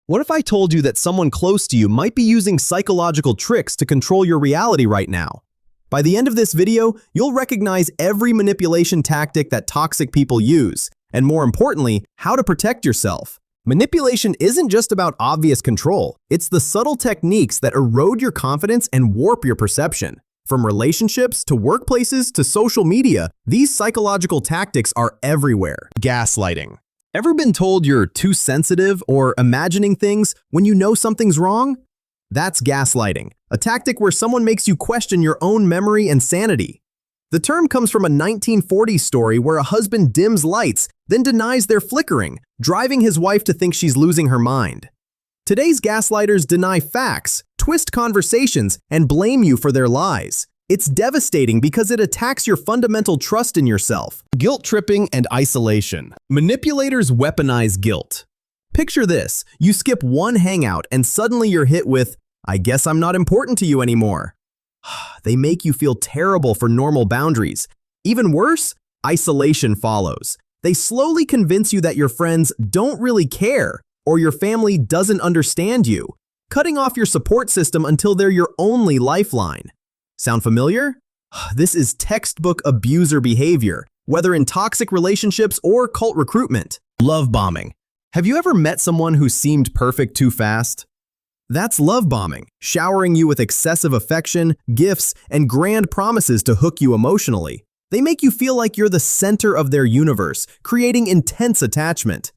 What if I told you that someone close to you might be using psychological tricks to control your reality right now? By the end of this video, you'll recognize every manipulation tactic that toxic people use, and more importantly, how to protect yourself. Manipulation isn't just about obvious control, it's the subtle techniques that erode your confidence and warp your perception. From relationships to workplaces to social media, these psychological tactics are everywhere. Gaslighting. Ever been told you're too sensitive or imagining things when you know something's wrong? That's gaslighting, a tactic where someone makes you question your own memory and sanity. The term comes from a 1940s story where a husband dims lights, then denies they're flickering, driving his wife to think she's losing her mind. Today's gaslighters deny facts, twist conversations, and blame you for their lies. It's devastating because it attacks your fundamental trust in yourself. Guilt tripping and isolation. Manipulators weaponize guilt. Picture this, you skip one hangout and suddenly you're hit with, "I guess I'm not important to you anymore." They make you feel terrible for normal boundaries. Even worse, isolation follows. They slowly convince you that your friends don't really care or your family doesn't understand you, cutting off your support system until they're your only lifeline. Sound familiar? This is textbook abuser behavior, whether in toxic relationships or cult recruitment. Love bombing. Have you ever met someone who seemed perfect too fast? That's love bombing, showering you with excessive affection, gifts, and grand promises to hook you emotionally. They make you feel like you're the center of their universe, creating intense attachment.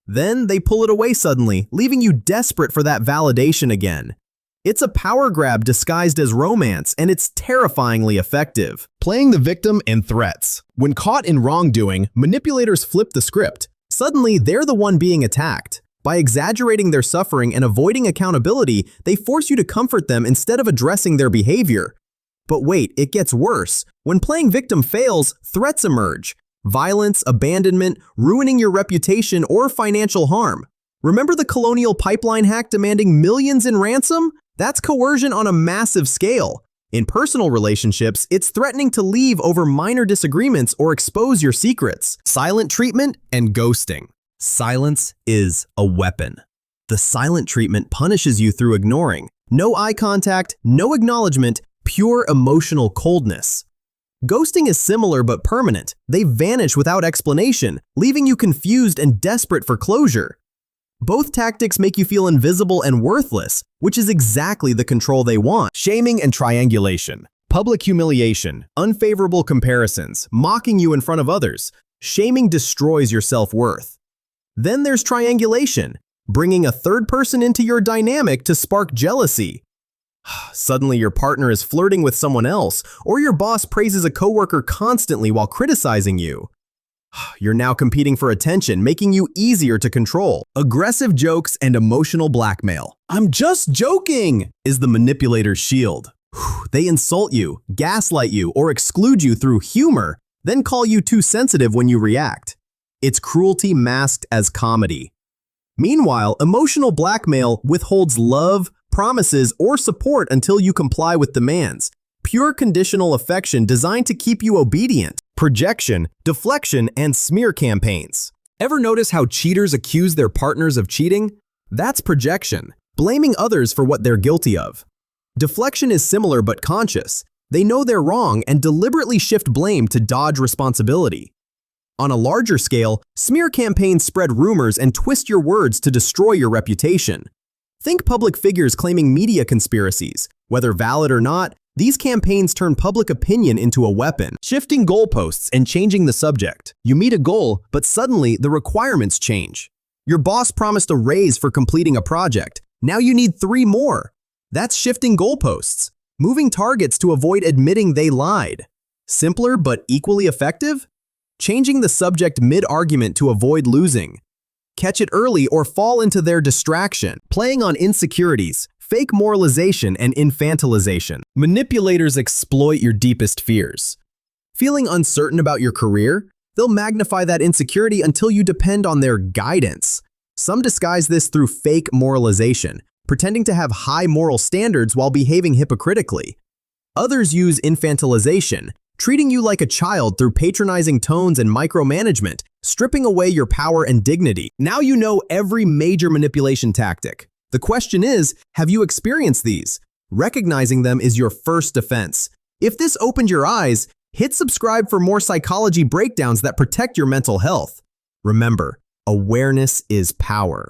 Then they pull it away suddenly, leaving you desperate for that validation again. It's a power grab disguised as romance, and it's terrifyingly effective. Playing the victim and threats. When caught in wrongdoing, manipulators flip the script. Suddenly, they're the one being attacked. By exaggerating their suffering and avoiding accountability, they force you to comfort them instead of addressing their behavior. But wait, it gets worse. When playing victim fails, threats emerge. Violence, abandonment, ruining your reputation, or financial harm. Remember the Colonial Pipeline hack demanding millions in ransom? That's coercion on a massive scale. In personal relationships, it's threatening to leave over minor disagreements or expose your secrets. Silent treatment and ghosting. Silence is a weapon. The silent treatment punishes you through ignoring. No eye contact, no acknowledgement, pure emotional coldness. Ghosting is similar but permanent. They vanish without explanation, leaving you confused and desperate for closure. Both tactics make you feel invisible and worthless, which is exactly the control they want. Shaming and triangulation. Public humiliation, unfavorable comparisons, mocking you in front of others. Shaming destroys your self-worth. Then there's triangulation, bringing a third person into your dynamic to spark jealousy. Suddenly your partner is flirting with someone else, or your boss praises a coworker constantly while criticizing you. You're now competing for attention, making you easier to control. Aggressive jokes and emotional blackmail. "I'm just joking," is the manipulator's shield. They insult you, gaslight you, or exclude you through humor, then call you too sensitive when you react. It's cruelty masked as comedy. Meanwhile, emotional blackmail withholds love, promises, or support until you comply with demands. Pure conditional affection designed to keep you obedient. Projection, deflection, and smear campaigns. Ever notice how cheaters accuse their partners of cheating? That's projection, blaming others for what they're guilty of. Deflection is similar but conscious. They know they're wrong and deliberately shift blame to dodge responsibility. On a larger scale, smear campaigns spread rumors and twist your words to destroy your reputation. Think public figures claiming media conspiracies. Whether valid or not, these campaigns turn public opinion into a weapon. Shifting goalposts and changing the subject. You meet a goal, but suddenly the requirements change. Your boss promised a raise for completing a project. Now you need 3 more. That's shifting goalposts. Moving targets to avoid admitting they lied. Simpler but equally effective? Changing the subject mid-argument to avoid losing. Catch it early or fall into their distraction. Playing on insecurities, fake moralization, and infantilization. Manipulators exploit your deepest fears. Feeling uncertain about your career? They'll magnify that insecurity until you depend on their guidance. Some disguise this through fake moralization, pretending to have high moral standards while behaving hypocritically. Others use infantilization, treating you like a child through patronizing tones and micromanagement, stripping away your power and dignity. Now you know every major manipulation tactic. The question is, have you experienced these? Recognizing them is your first defense. If this opened your eyes, hit subscribe for more psychology breakdowns that protect your mental health. Remember, awareness is power.